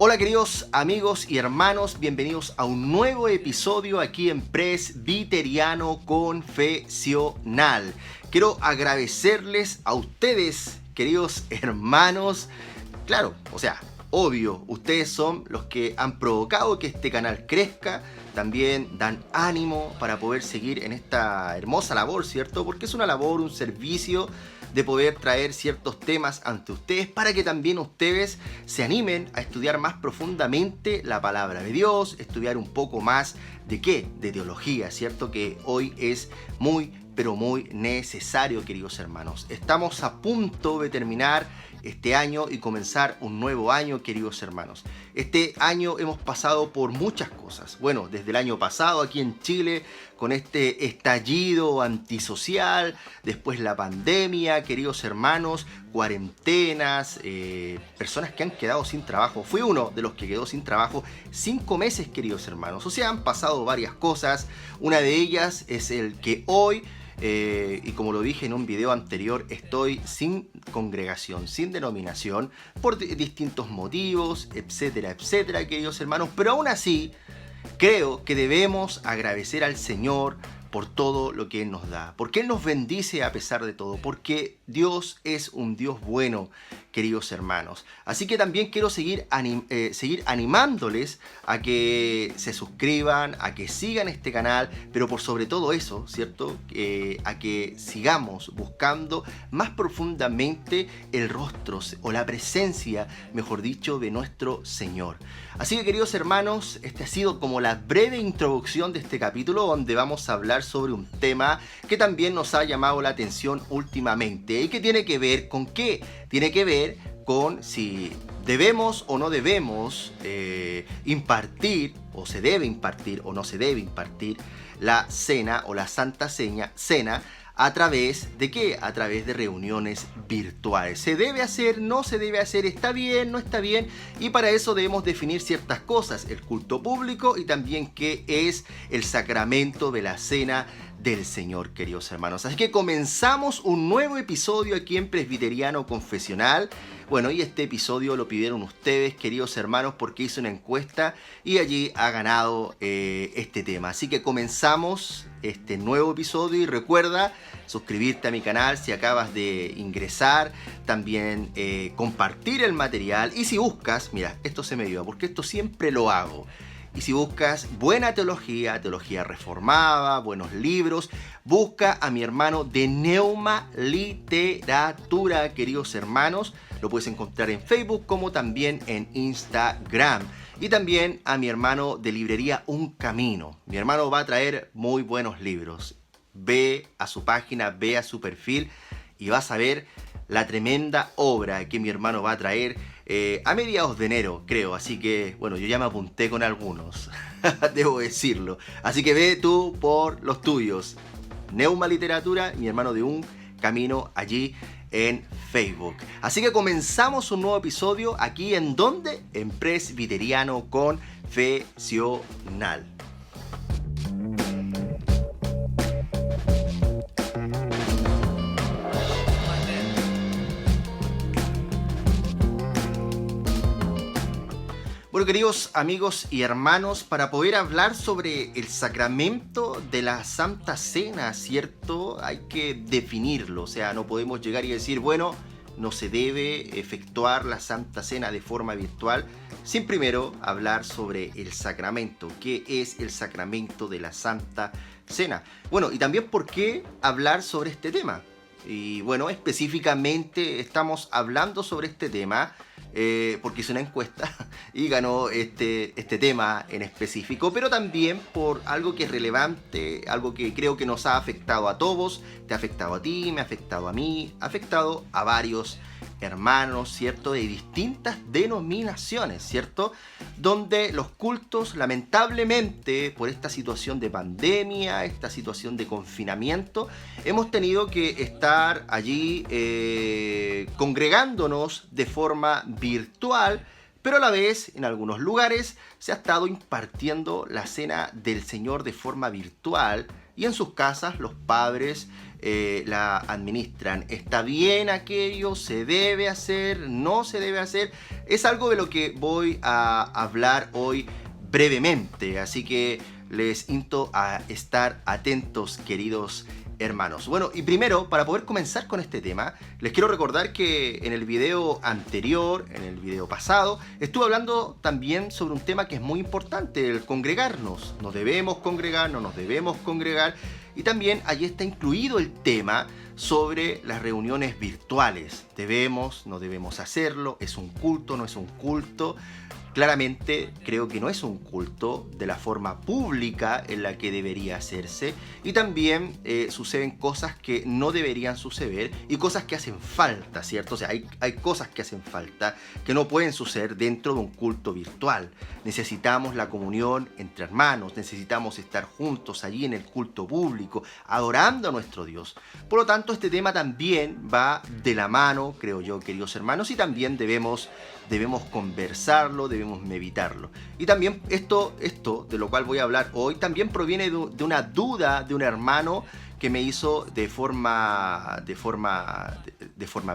Hola queridos amigos y hermanos, bienvenidos a un nuevo episodio aquí en Presbiteriano Confesional. Quiero agradecerles a ustedes, queridos hermanos, claro, obvio, ustedes son los que han provocado que este canal crezca, también dan ánimo para poder seguir en esta hermosa labor, ¿cierto? Porque es una labor, un servicio de poder traer ciertos temas ante ustedes para que también ustedes se animen a estudiar más profundamente la palabra de Dios, estudiar un poco más de ¿qué? De teología, ¿cierto? Que hoy es muy, pero muy necesario, queridos hermanos. Estamos a punto de terminar este año y comenzar un nuevo año, queridos hermanos. Este año hemos pasado por muchas cosas. Bueno, desde el año pasado aquí en Chile, con este estallido antisocial, después la pandemia, queridos hermanos, cuarentenas, personas que han quedado sin trabajo. Fui uno de los que quedó sin trabajo 5 meses, queridos hermanos. O sea, han pasado varias cosas. Una de ellas es el que hoy, y como lo dije en un video anterior, estoy sin congregación, sin denominación, por distintos motivos, etcétera, etcétera, queridos hermanos. Pero aún así, creo que debemos agradecer al Señor por todo lo que Él nos da, porque Él nos bendice a pesar de todo, porque Dios es un Dios bueno, queridos hermanos. Así que también quiero seguir animándoles a que se suscriban, a que sigan este canal, pero por sobre todo eso, ¿cierto? A que sigamos buscando más profundamente el rostro o la presencia, mejor dicho, de nuestro Señor. Así que, queridos hermanos, este ha sido como la breve introducción de este capítulo, donde vamos a hablar sobre un tema que también nos ha llamado la atención últimamente. ¿Y qué tiene que ver con qué? Tiene que ver con si debemos o no debemos impartir, o se debe impartir o no se debe impartir la cena o la Santa Cena a través de ¿qué? A través de reuniones virtuales. ¿Se debe hacer? ¿No se debe hacer? ¿Está bien? ¿No está bien? Y para eso debemos definir ciertas cosas, el culto público y también qué es el sacramento de la cena del Señor, queridos hermanos. Así que comenzamos un nuevo episodio aquí en Presbiteriano Confesional. Bueno, y este episodio lo pidieron ustedes, queridos hermanos, porque hice una encuesta y allí ha ganado este tema. Así que comenzamos este nuevo episodio y recuerda suscribirte a mi canal si acabas de ingresar, también compartir el material y si buscas, mira, esto se me dio porque esto siempre lo hago. Y si buscas buena teología, teología reformada, buenos libros, busca a mi hermano de Neuma Literatura, queridos hermanos. Lo puedes encontrar en Facebook como también en Instagram. Y también a mi hermano de librería Un Camino. Mi hermano va a traer muy buenos libros. Ve a su página, ve a su perfil y vas a ver la tremenda obra que mi hermano va a traer a mediados de enero, creo. Así que, bueno, yo ya me apunté con algunos, debo decirlo. Así que ve tú por los tuyos. Neuma Literatura, mi hermano de Un Camino, allí en Facebook. Así que comenzamos un nuevo episodio aquí en ¿dónde? En Presbiteriano Confesional. Bueno, queridos amigos y hermanos, para poder hablar sobre el sacramento de la Santa Cena, ¿cierto? Hay que definirlo, o sea, no podemos llegar y decir, bueno, no se debe efectuar la Santa Cena de forma virtual, sin primero hablar sobre el sacramento. ¿Qué es el sacramento de la Santa Cena? Bueno, y también por qué hablar sobre este tema. Y bueno, específicamente estamos hablando sobre este tema porque hice una encuesta y ganó este tema en específico, pero también por algo que es relevante, algo que creo que nos ha afectado a todos, te ha afectado a ti, me ha afectado a mí, ha afectado a varios hermanos, ¿cierto? De distintas denominaciones, ¿cierto? Donde los cultos, lamentablemente, por esta situación de pandemia, esta situación de confinamiento, hemos tenido que estar allí congregándonos de forma virtual, pero a la vez, en algunos lugares, se ha estado impartiendo la Cena del Señor de forma virtual, y en sus casas los padres la administran. ¿Está bien aquello? ¿Se debe hacer? ¿No se debe hacer? Es algo de lo que voy a hablar hoy brevemente, así que les insto a estar atentos, queridos hermanos. Bueno, y primero, para poder comenzar con este tema, les quiero recordar que en el video anterior, en el video pasado, estuve hablando también sobre un tema que es muy importante, el congregarnos. Nos debemos congregar, no nos debemos congregar. Y también allí está incluido el tema sobre las reuniones virtuales. ¿Debemos, no debemos hacerlo? ¿Es un culto, no es un culto? Claramente creo que no es un culto de la forma pública en la que debería hacerse, y también suceden cosas que no deberían suceder y cosas que hacen falta, ¿cierto? O sea, hay cosas que hacen falta que no pueden suceder dentro de un culto virtual. Necesitamos la comunión entre hermanos, necesitamos estar juntos allí en el culto público, adorando a nuestro Dios. Por lo tanto, este tema también va de la mano, creo yo, queridos hermanos, y también debemos conversarlo, debemos meditarlo. Y también esto de lo cual voy a hablar hoy también proviene de una duda de un hermano que me hizo de forma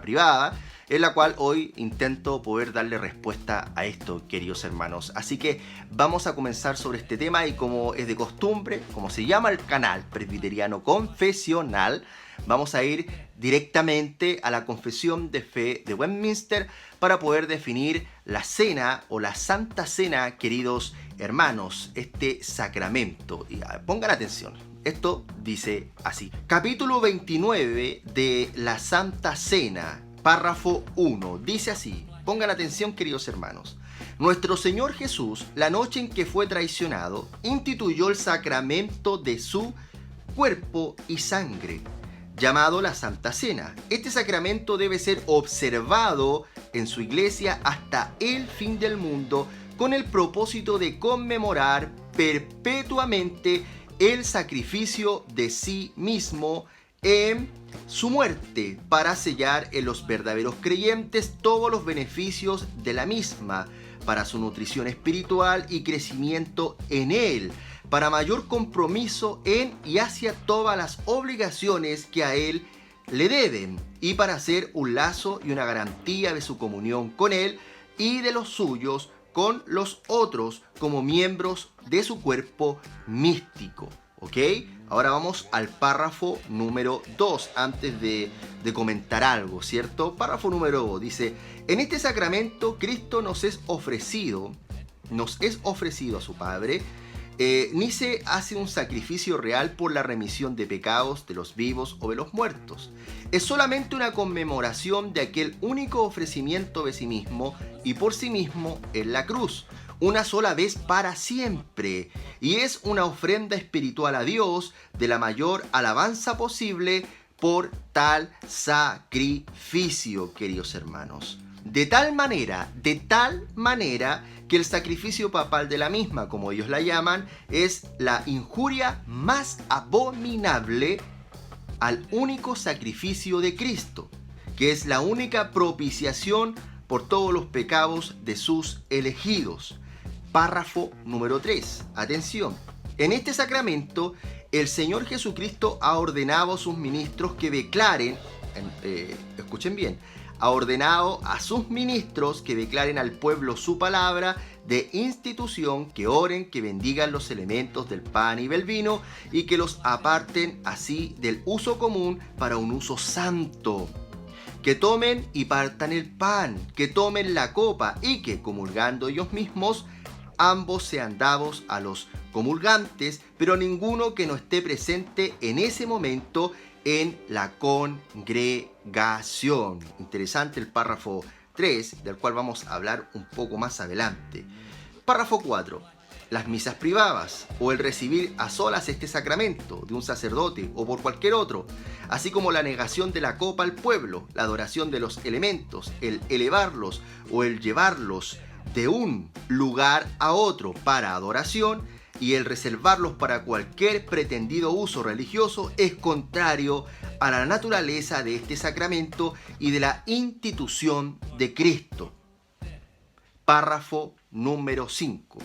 privada, en la cual hoy intento poder darle respuesta a esto, queridos hermanos. Así que vamos a comenzar sobre este tema, y como es de costumbre, como se llama el canal Presbiteriano Confesional, vamos a ir directamente a la confesión de fe de Westminster para poder definir la cena o la Santa Cena, queridos hermanos, este sacramento. Y pongan atención, esto dice así. Capítulo 29 de la Santa Cena, párrafo 1, dice así. Pongan atención, queridos hermanos. Nuestro Señor Jesús, la noche en que fue traicionado, instituyó el sacramento de su cuerpo y sangre, llamado la Santa Cena. Este sacramento debe ser observado en su iglesia hasta el fin del mundo, con el propósito de conmemorar perpetuamente el sacrificio de sí mismo en su muerte, para sellar en los verdaderos creyentes todos los beneficios de la misma, para su nutrición espiritual y crecimiento en él, para mayor compromiso en y hacia todas las obligaciones que a él le deben, y para hacer un lazo y una garantía de su comunión con él y de los suyos con los otros como miembros de su cuerpo místico. ¿Ok? Ahora vamos al párrafo número 2, antes de comentar algo, ¿cierto? Párrafo número 2 dice: en este sacramento Cristo nos es ofrecido a su Padre, ni se hace un sacrificio real por la remisión de pecados de los vivos o de los muertos. Es solamente una conmemoración de aquel único ofrecimiento de sí mismo y por sí mismo en la cruz, una sola vez para siempre, y es una ofrenda espiritual a Dios de la mayor alabanza posible por tal sacrificio, queridos hermanos. De tal manera que el sacrificio papal de la misma, como ellos la llaman, es la injuria más abominable al único sacrificio de Cristo, que es la única propiciación por todos los pecados de sus elegidos. Párrafo número 3. Atención. En este sacramento, el Señor Jesucristo ha ordenado a sus ministros que declaren, escuchen bien, ha ordenado a sus ministros que declaren al pueblo su palabra de institución, que oren, que bendigan los elementos del pan y del vino, y que los aparten así del uso común para un uso santo. Que tomen y partan el pan, que tomen la copa, y que, comulgando ellos mismos, ambos sean dados a los comulgantes, pero ninguno que no esté presente en ese momento en la congregación. Interesante el párrafo 3, del cual vamos a hablar un poco más adelante. Párrafo 4. Las misas privadas o el recibir a solas este sacramento de un sacerdote o por cualquier otro, así como la negación de la copa al pueblo, la adoración de los elementos, el elevarlos o el llevarlos de un lugar a otro para adoración y el reservarlos para cualquier pretendido uso religioso, es contrario a la naturaleza de este sacramento y de la institución de Cristo. Párrafo número 5.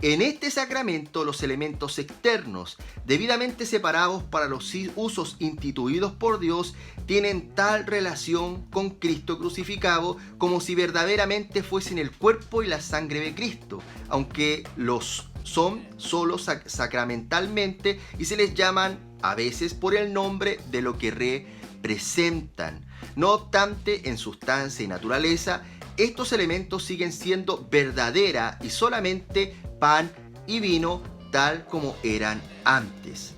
En este sacramento los elementos externos, debidamente separados para los usos instituidos por Dios, tienen tal relación con Cristo crucificado como si verdaderamente fuesen el cuerpo y la sangre de Cristo, aunque los son solo sacramentalmente y se les llaman a veces por el nombre de lo que representan. No obstante, en sustancia y naturaleza, estos elementos siguen siendo verdadera y solamente pan y vino tal como eran antes.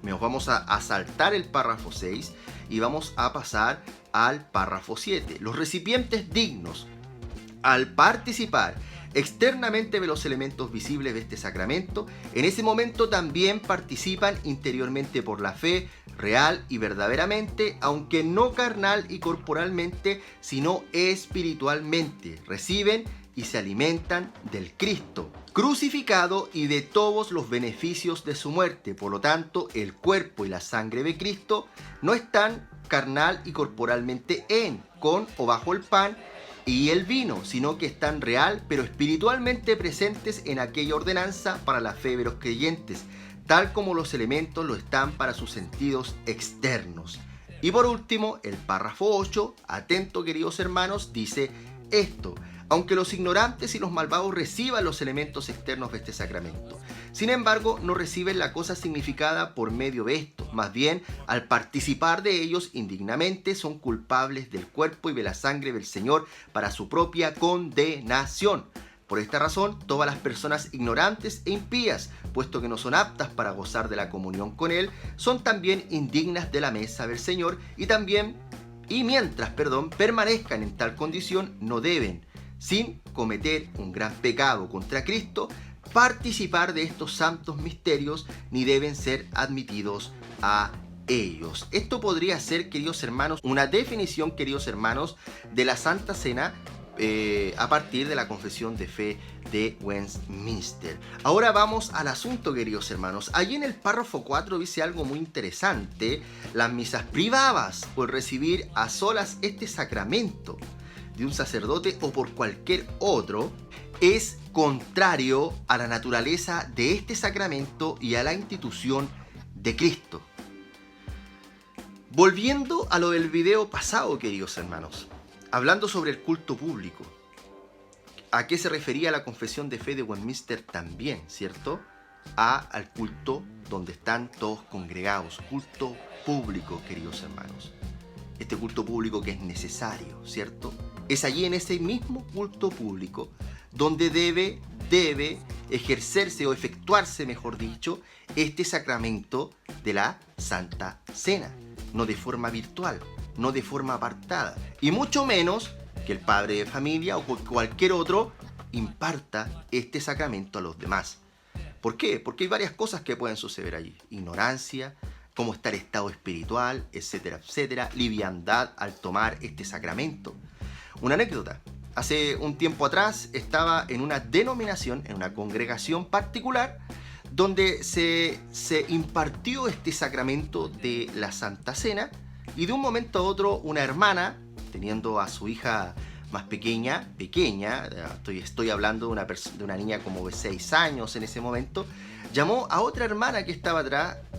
Nos vamos a saltar el párrafo 6 y vamos a pasar al párrafo 7. Los recipientes dignos, al participar externamente de los elementos visibles de este sacramento, en ese momento también participan interiormente por la fe, real y verdaderamente, aunque no carnal y corporalmente, sino espiritualmente. Reciben y se alimentan del Cristo crucificado y de todos los beneficios de su muerte. Por lo tanto, el cuerpo y la sangre de Cristo no están carnal y corporalmente con o bajo el pan y el vino, sino que están real pero espiritualmente presentes en aquella ordenanza para la fe de los creyentes, tal como los elementos lo están para sus sentidos externos. Y por último, el párrafo 8, atento queridos hermanos, dice esto: aunque los ignorantes y los malvados reciban los elementos externos de este sacramento, sin embargo, no reciben la cosa significada por medio de esto. Más bien, al participar de ellos indignamente, son culpables del cuerpo y de la sangre del Señor para su propia condenación. Por esta razón, todas las personas ignorantes e impías, puesto que no son aptas para gozar de la comunión con Él, son también indignas de la mesa del Señor y mientras permanezcan en tal condición, no deben, sin cometer un gran pecado contra Cristo, participar de estos santos misterios, ni deben ser admitidos a ellos. Esto podría ser, queridos hermanos, una definición, queridos hermanos, de la Santa Cena a partir de la confesión de fe de Westminster. Ahora vamos al asunto, queridos hermanos. Allí en el párrafo 4 dice algo muy interesante: las misas privadas por recibir a solas este sacramento de un sacerdote o por cualquier otro es contrario a la naturaleza de este sacramento y a la institución de Cristo. Volviendo a lo del video pasado, queridos hermanos, hablando sobre el culto público, ¿a qué se refería la confesión de fe de Westminster también, cierto? Al culto donde están todos congregados, culto público, queridos hermanos. Este culto público que es necesario, ¿cierto? Es allí en ese mismo culto público donde debe ejercerse o efectuarse, mejor dicho, este sacramento de la Santa Cena, no de forma virtual, no de forma apartada, y mucho menos que el padre de familia o cualquier otro imparta este sacramento a los demás. ¿Por qué? Porque hay varias cosas que pueden suceder allí: ignorancia, cómo está el estado espiritual, etcétera, etcétera, liviandad al tomar este sacramento. Una anécdota: hace un tiempo atrás estaba en una denominación, en una congregación particular, donde se impartió este sacramento de la Santa Cena, y de un momento a otro una hermana, teniendo a su hija más pequeña, estoy hablando de una niña como de 6 años en ese momento, llamó a otra hermana que estaba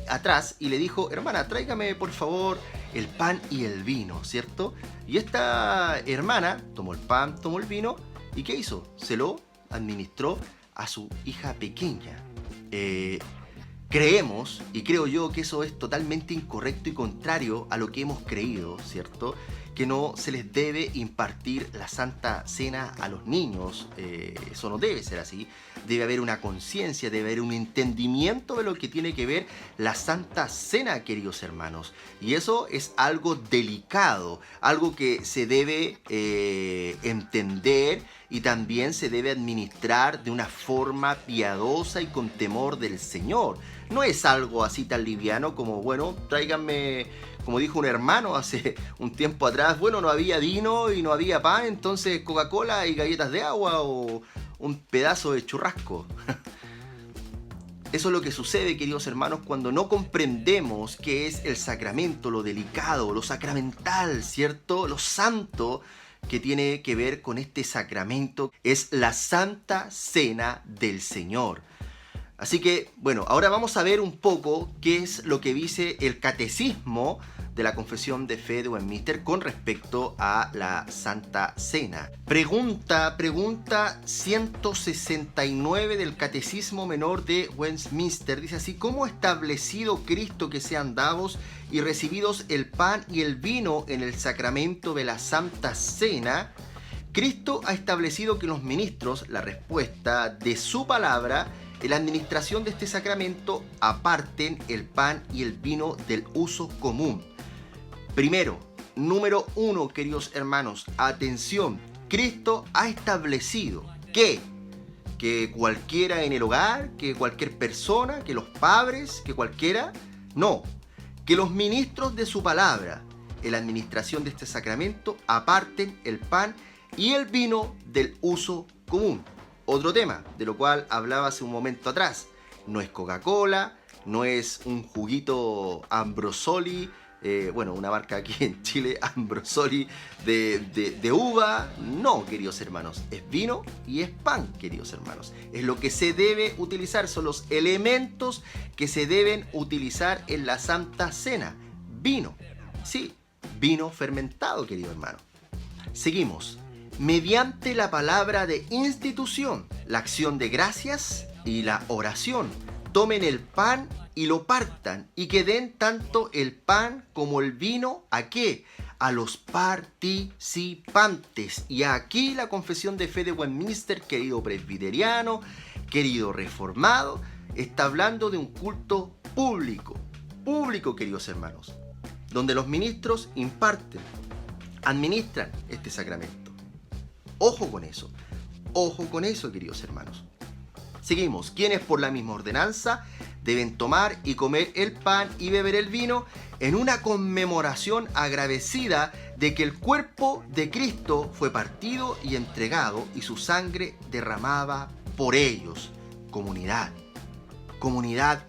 atrás y le dijo: hermana, tráigame por favor el pan y el vino, ¿cierto? Y esta hermana tomó el pan, tomó el vino, ¿y qué hizo? Se lo administró a su hija pequeña. Creemos, y creo yo, que eso es totalmente incorrecto y contrario a lo que hemos creído, ¿cierto? Que no se les debe impartir la Santa Cena a los niños. Eso no debe ser así. Debe haber una conciencia, debe haber un entendimiento de lo que tiene que ver la Santa Cena, queridos hermanos. Y eso es algo delicado, algo que se debe entender y también se debe administrar de una forma piadosa y con temor del Señor. No es algo así tan liviano como, bueno, tráiganme, como dijo un hermano hace un tiempo atrás, bueno, no había vino y no había pan, entonces Coca-Cola y galletas de agua o un pedazo de churrasco. Eso es lo que sucede, queridos hermanos, cuando no comprendemos qué es el sacramento, lo delicado, lo sacramental, ¿cierto? Lo santo que tiene que ver con este sacramento. Es la Santa Cena del Señor. Así que, bueno, ahora vamos a ver un poco qué es lo que dice el Catecismo de la Confesión de Fe de Westminster con respecto a la Santa Cena. Pregunta 169 del Catecismo Menor de Westminster. Dice así: ¿cómo ha establecido Cristo que sean dados y recibidos el pan y el vino en el sacramento de la Santa Cena? Cristo ha establecido que los ministros, la respuesta de su palabra, en la administración de este sacramento, aparten el pan y el vino del uso común. Primero, número 1, queridos hermanos, atención, Cristo ha establecido que cualquiera en el hogar, que cualquier persona, que los padres, que cualquiera, no, que los ministros de su palabra, en la administración de este sacramento, aparten el pan y el vino del uso común. Otro tema, de lo cual hablaba hace un momento atrás, no es Coca-Cola, no es un juguito Ambrosoli, una marca aquí en Chile, Ambrosoli de uva. No, queridos hermanos, es vino y es pan, queridos hermanos. Es lo que se debe utilizar, son los elementos que se deben utilizar en la Santa Cena. Vino, sí, vino fermentado, querido hermano. Seguimos. Mediante la palabra de institución, la acción de gracias y la oración, tomen el pan y lo partan, y que den tanto el pan como el vino, ¿a qué? A los participantes. Y aquí la Confesión de Fe de Westminster, querido presbiteriano, querido reformado, está hablando de un culto público, queridos hermanos, donde los ministros imparten, administran este sacramento. Ojo con eso, queridos hermanos. Seguimos. Quienes por la misma ordenanza deben tomar y comer el pan y beber el vino en una conmemoración agradecida de que el cuerpo de Cristo fue partido y entregado y su sangre derramada por ellos. Comunidad,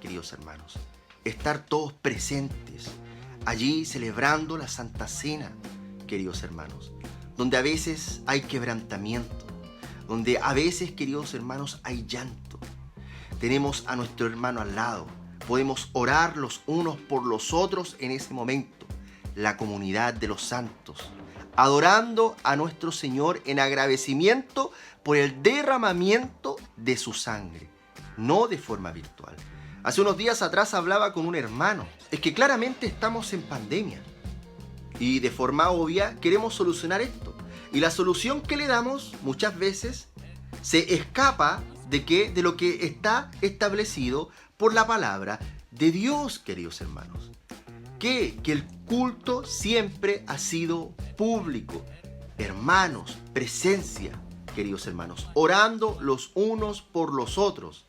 queridos hermanos. Estar todos presentes allí celebrando la Santa Cena, queridos hermanos, donde a veces hay quebrantamiento, donde a veces, queridos hermanos, hay llanto. Tenemos a nuestro hermano al lado, podemos orar los unos por los otros en ese momento. La comunidad de los santos, adorando a nuestro Señor en agradecimiento por el derramamiento de su sangre, no de forma virtual. Hace unos días atrás hablaba con un hermano. Es que claramente estamos en pandemia y de forma obvia queremos solucionar esto. Y la solución que le damos muchas veces se escapa de lo que está establecido por la palabra de Dios, queridos hermanos. Que el culto siempre ha sido público. Hermanos, presencia, queridos hermanos, orando los unos por los otros.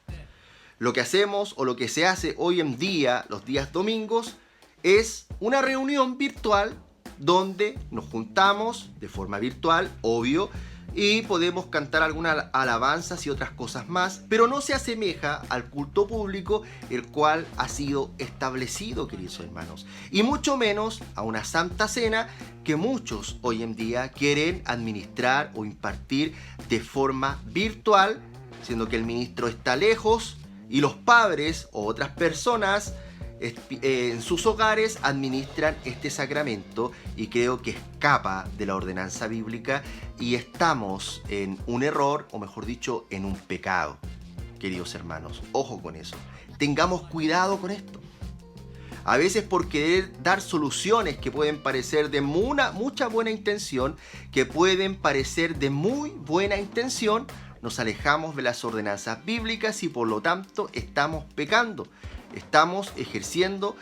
Lo que hacemos o lo que se hace hoy en día, los días domingos, es una reunión virtual donde nos juntamos de forma virtual, obvio, y podemos cantar algunas alabanzas y otras cosas más, pero no se asemeja al culto público, el cual ha sido establecido, queridos hermanos, y mucho menos a una Santa Cena que muchos hoy en día quieren administrar o impartir de forma virtual, siendo que el ministro está lejos y los padres o otras personas en sus hogares administran este sacramento, y creo que escapa de la ordenanza bíblica y estamos en un error, o mejor dicho, en un pecado, queridos hermanos. Ojo con eso, tengamos cuidado con esto. A veces por querer dar soluciones que pueden parecer de mucha buena intención, nos alejamos de las ordenanzas bíblicas y por lo tanto estamos pecando. Estamos ejerciendo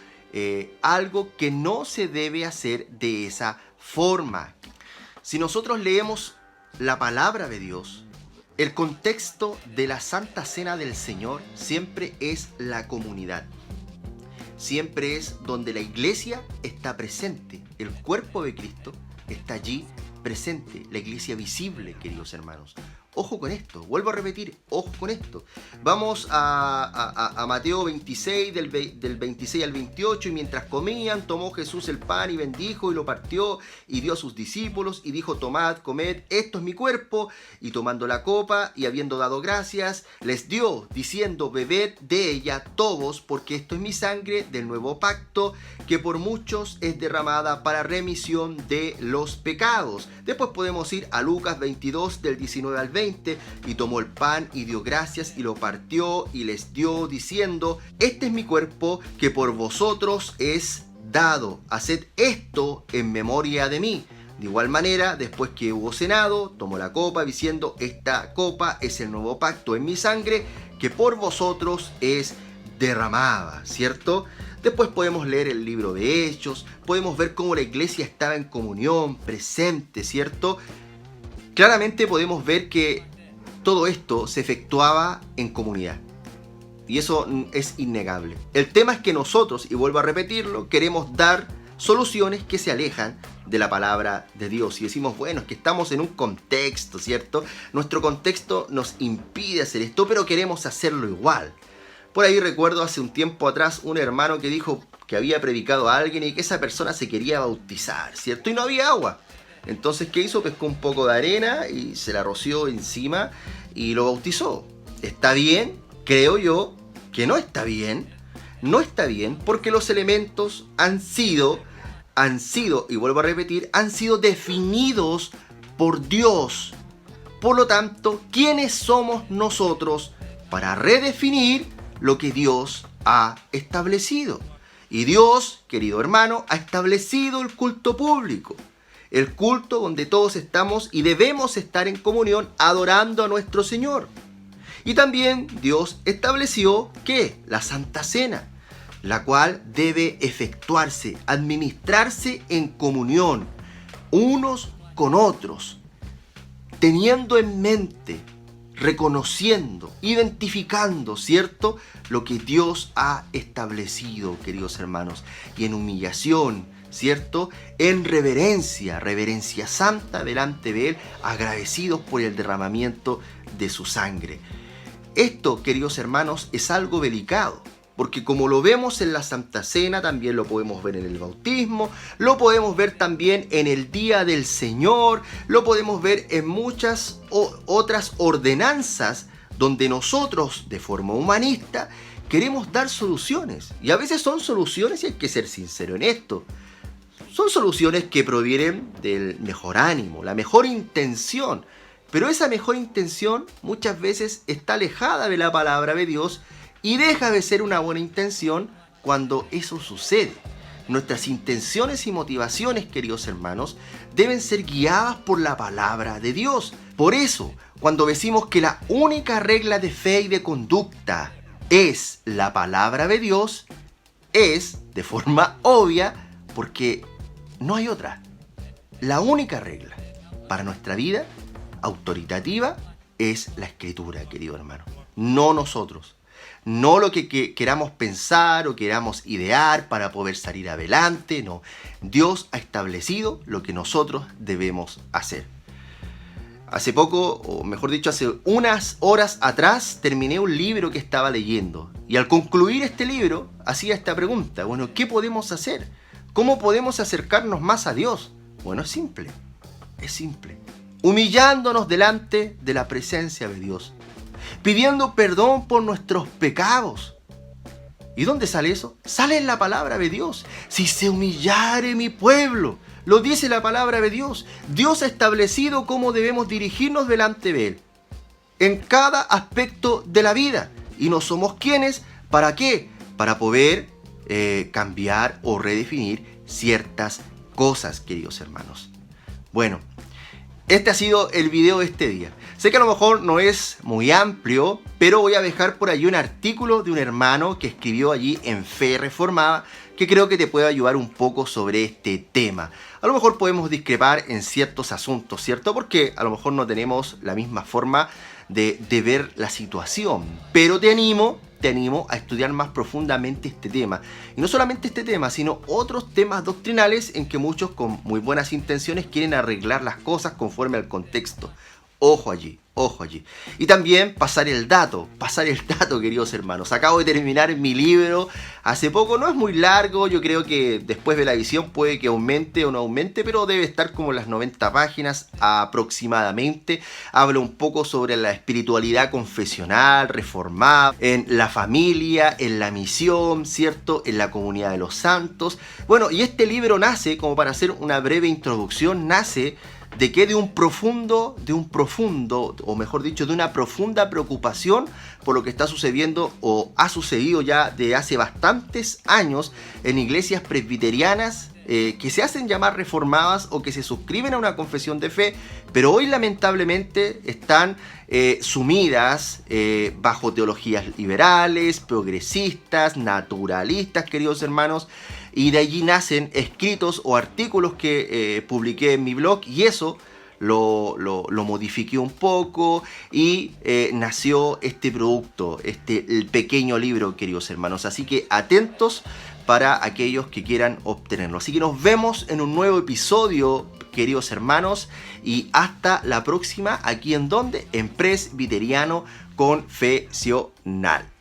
algo que no se debe hacer de esa forma. Si nosotros leemos la palabra de Dios, el contexto de la Santa Cena del Señor siempre es la comunidad. Siempre es donde la iglesia está presente. El cuerpo de Cristo está allí presente. La iglesia visible, queridos hermanos. Ojo con esto, vuelvo a repetir, ojo con esto. Vamos a Mateo 26, del 26 al 28, y mientras comían, tomó Jesús el pan y bendijo y lo partió y dio a sus discípulos y dijo: tomad, comed, esto es mi cuerpo. Y tomando la copa y habiendo dado gracias, les dio, diciendo: bebed de ella todos, porque esto es mi sangre del nuevo pacto, que por muchos es derramada para remisión de los pecados. Después podemos ir a Lucas 22, del 19 al 20, y tomó el pan y dio gracias y lo partió y les dio, diciendo: este es mi cuerpo, que por vosotros es dado, haced esto en memoria de mí. De igual manera, después que hubo cenado, tomó la copa, diciendo: esta copa es el nuevo pacto en mi sangre, que por vosotros es derramada, ¿cierto? Después podemos leer el libro de Hechos, podemos ver cómo la iglesia estaba en comunión, presente, ¿cierto? Claramente podemos ver que todo esto se efectuaba en comunidad. Y eso es innegable. El tema es que nosotros, y vuelvo a repetirlo, queremos dar soluciones que se alejan de la palabra de Dios. Y decimos, bueno, es que estamos en un contexto, ¿cierto? Nuestro contexto nos impide hacer esto, pero queremos hacerlo igual. Por ahí recuerdo hace un tiempo atrás un hermano que dijo que había predicado a alguien y que esa persona se quería bautizar, ¿cierto? Y no había agua. Entonces, ¿qué hizo? Pescó un poco de arena y se la roció encima y lo bautizó. ¿Está bien? Creo yo que no está bien. No está bien porque los elementos han sido, y vuelvo a repetir, han sido definidos por Dios. Por lo tanto, ¿quiénes somos nosotros para redefinir lo que Dios ha establecido? Y Dios, querido hermano, ha establecido el culto público. El culto donde todos estamos y debemos estar en comunión adorando a nuestro Señor. Y también Dios estableció ¿qué? La Santa Cena, la cual debe efectuarse, administrarse en comunión, unos con otros, teniendo en mente, reconociendo, identificando, ¿cierto?, lo que Dios ha establecido, queridos hermanos, y en humillación, ¿cierto?, en reverencia santa delante de Él, agradecidos por el derramamiento de su sangre. Esto, queridos hermanos, es algo delicado, porque como lo vemos en la Santa Cena, también lo podemos ver en el bautismo, lo podemos ver también en el Día del Señor, lo podemos ver en muchas otras ordenanzas donde nosotros, de forma humanista, queremos dar soluciones. Y a veces son soluciones, y hay que ser sincero en esto, son soluciones que provienen del mejor ánimo, la mejor intención. Pero esa mejor intención muchas veces está alejada de la palabra de Dios y deja de ser una buena intención cuando eso sucede. Nuestras intenciones y motivaciones, queridos hermanos, deben ser guiadas por la palabra de Dios. Por eso, cuando decimos que la única regla de fe y de conducta es la palabra de Dios, es de forma obvia porque no hay otra. La única regla para nuestra vida autoritativa es la Escritura, querido hermano. No nosotros. No lo que queramos pensar o queramos idear para poder salir adelante. No. Dios ha establecido lo que nosotros debemos hacer. Hace poco, o mejor dicho, hace unas horas atrás, terminé un libro que estaba leyendo. Y al concluir este libro, hacía esta pregunta. Bueno, ¿qué podemos hacer? ¿Cómo podemos acercarnos más a Dios? Bueno, es simple. Es simple. Humillándonos delante de la presencia de Dios. Pidiendo perdón por nuestros pecados. ¿Y dónde sale eso? Sale en la palabra de Dios. Si se humillare mi pueblo, lo dice la palabra de Dios. Dios ha establecido cómo debemos dirigirnos delante de Él. En cada aspecto de la vida. Y no somos quienes, ¿para qué? Para poder cambiar o redefinir ciertas cosas, queridos hermanos. Bueno, este ha sido el video de este día. Sé que a lo mejor no es muy amplio, pero voy a dejar por allí un artículo de un hermano que escribió allí en Fe Reformada, que creo que te puede ayudar un poco sobre este tema. A lo mejor podemos discrepar en ciertos asuntos, ¿cierto? Porque a lo mejor no tenemos la misma forma de ver la situación. Pero te animo a estudiar más profundamente este tema. Y no solamente este tema, sino otros temas doctrinales en que muchos con muy buenas intenciones quieren arreglar las cosas conforme al contexto. Ojo allí, ojo allí. Y también pasar el dato, queridos hermanos. Acabo de terminar mi libro hace poco, no es muy largo, yo creo que después de la edición puede que aumente o no aumente, pero debe estar como las 90 páginas aproximadamente. Habla un poco sobre la espiritualidad confesional, reformada, en la familia, en la misión, ¿cierto? En la comunidad de los santos. Bueno, y este libro nace, como para hacer una breve introducción, nace de que de una profunda preocupación por lo que está sucediendo o ha sucedido ya de hace bastantes años en iglesias presbiterianas que se hacen llamar reformadas o que se suscriben a una confesión de fe, pero hoy lamentablemente están sumidas bajo teologías liberales, progresistas, naturalistas, queridos hermanos. Y de allí nacen escritos o artículos que publiqué en mi blog, y eso lo modifiqué un poco y nació este producto, el pequeño libro, queridos hermanos. Así que atentos para aquellos que quieran obtenerlo. Así que nos vemos en un nuevo episodio, queridos hermanos, y hasta la próxima, aquí en donde, en Presbiteriano Confesional.